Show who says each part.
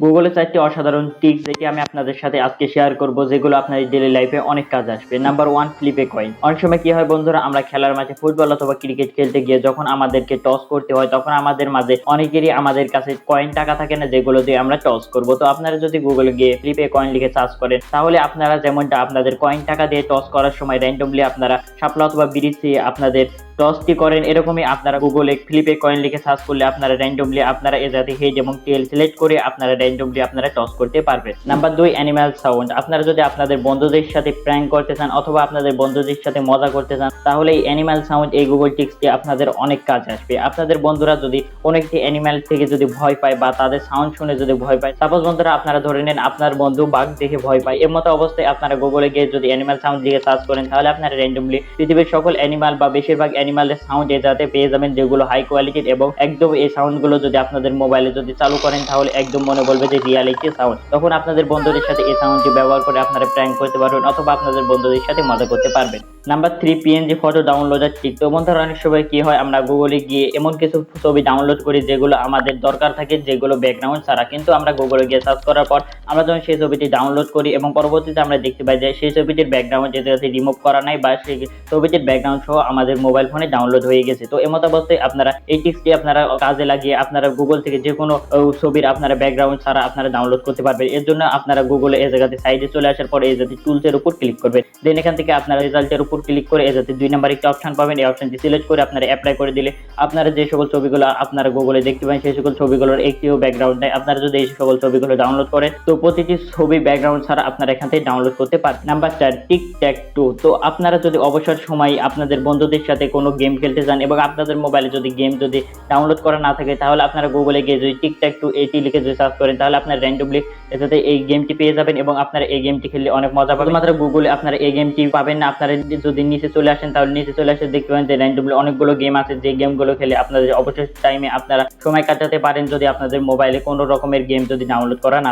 Speaker 1: গুগলের 4টি অসাধারণ টিপস যেটি আমি আপনাদের সাথে আজকে শেয়ার করব, যেগুলো আপনার ডেইলি লাইফে অনেক কাজ আসবে। নাম্বার 1, ফ্লিপে কয়েন। অনেক সময় কি হয় বন্ধুরা, আমরা খেলার মাঠে ফুটবল অথবা ক্রিকেট খেলতে গিয়ে যখন আমাদেরকে টস করতে হয়, তখন আমাদের মাঝে অনেকেরই আমাদের কাছে কয়েন টাকা থাকে না, যেগুলো দিয়ে আমরা টস করব। তো আপনারা যদি গুগলে গিয়ে ফ্লিপে কয়েন লিখে সার্চ করেন, তাহলে আপনারা যেমনটা আপনাদের কয়েন টাকা দিয়ে টস করার সময় র্যান্ডমলি আপনারা শাপলা অথবা ব্রিজ দিয়ে আপনাদের টসটি করেন, এরকমই আপনারা গুগলে ফ্লিপে কয়েন লিখে সার্চ করলে আপনারা র্যান্ডমলি আপনারা এ জাতীয় হেড এবং টেল সিলেক্ট করে আপনারা র্যান্ডমলি আপনারা টস করতে পারবেন। Number 2, animal sound. আপনারা যদি আপনাদের বন্ধুদের সাথে প্র্যাঙ্ক করতে চান অথবা আপনাদের বন্ধুদের সাথে মজা করতে চান, তাহলে এই অ্যানিমাল সাউন্ড, এই গুগল টিপসটি আপনাদের অনেক কাজ আসবে। আপনাদের বন্ধুরা যদি কোনো একটি অ্যানিমাল থেকে যদি ভয় পায় বা তাদের সাউন্ড শুনে যদি ভয় পায়, সাপোজ বন্ধুরা আপনারা ধরে নেন আপনার বন্ধু বাঘ দেখে ভয় পায়, এর মতো অবস্থায় আপনারা গুগলে গিয়ে যদি অ্যানিমাল সাউন্ড লিখে সার্চ করেন, তাহলে আপনারা র্যান্ডমলি পৃথিবীর সকল অ্যানিমাল বা বেশিরভাগ অ্যানিমালের সাউন্ড এ যাতে পেয়ে যাবেন, যেগুলো হাই কোয়ালিটির, এবং একদম এই সাউন্ডগুলো যদি আপনাদের মোবাইলে যদি চালু করেন, তাহলে একদম মনে বলবে যে রিয়ালিটি সাউন্ড। তখন আপনাদের বন্ধুদের সাথে এই সাউন্ডটি ব্যবহার করে আপনারা প্র্যাঙ্ক করতে পারবেন অথবা আপনাদের বন্ধুদের সাথে মজা করতে পারবেন। নাম্বার 3, পিএনজি ফটো ডাউনলোডার টিপ। তো বন্ধুরা, অনেক সময় কি হয়, আমরা গুগলে গিয়ে এমন কিছু ছবি ডাউনলোড করি যেগুলো আমাদের দরকার থাকে, যেগুলো ব্যাকগ্রাউন্ড ছাড়া, কিন্তু আমরা গুগলে গিয়ে সার্চ করার পর আমরা যখন সেই ছবিটি ডাউনলোড করি এবং পরবর্তীতে আমরা দেখতে পাই যে সেই ছবিটির ব্যাকগ্রাউন্ড যেটাতে রিমুভ করা নাই বা সেই ছবিটির ব্যাকগ্রাউন্ড সহ আমাদের মোবাইল ফোনে ডাউনলোড হয়ে গেছে। তো এমত অবস্থায় আপনারা এই টিপসটি আপনারা কাজে লাগিয়ে আপনারা গুগল থেকে যে কোনো ছবির আপনারা ব্যাকগ্রাউন্ড ছাড়া আপনারা ডাউনলোড করতে পারবেন। এর জন্য আপনারা গুগলে এই জায়গাতে সাইডে চলে আসার পর এই জাতীয় টুলসের উপর ক্লিক করবেন। দেন এখান থেকে আপনারা রেজাল্টের উপর ক্লিক করে এই জাতীয় 2 নাম্বার একটি অপশন পাবেন। এই অপশনটি সিলেক্ট করে আপনারা অ্যাপ্লাই করে দিলে আপনারা যে সকল ছবিগুলো আপনারা গুগলে দেখতে পাবেন, সেই সকল ছবিগুলোর একটিও ব্যাকগ্রাউন্ড নাই। আপনারা যদি এই সকল ছবিগুলো ডাউনলোড করেন, তো প্রতিটি ছবি ব্যাকগ্রাউন্ড ছাড়া আপনারা এখান থেকে ডাউনলোড করতে পারবেন। নাম্বার 4, টিক-ট্যাক-টো। তো আপনারা যদি অবসর সময় আপনাদের বন্ধুদের সাথে কোনো গেম খেলতে চান এবং আপনাদের মোবাইলে যদি গেম যদি ডাউনলোড করা না থাকে, তাহলে আপনারা গুগলে গিয়ে যদি টিক-ট্যাক-টো এটি লিখে যদি সার্চ করেন, তাহলে আপনারা র্যান্ডমলি এটাতে এই গেমটি পেয়ে যাবেন এবং আপনারা এই গেমটি খেললে অনেক মজা পাবেন। মাত্র গুগলে আপনারা এই গেমটি পাবেন না, আপনারা যদি নিচে চলে আসেন, তাহলে নিচে চলে আসে দেখতে পাবেন যে র্যান্ডমলি অনেকগুলো গেম আছে, যে গেমগুলো খেলে আপনাদের অবসর টাইমে আপনারা সময় কাটাতে পারেন, যদি আপনাদের মোবাইলে কোনো রকমের গেম যদি ডাউনলোড করা না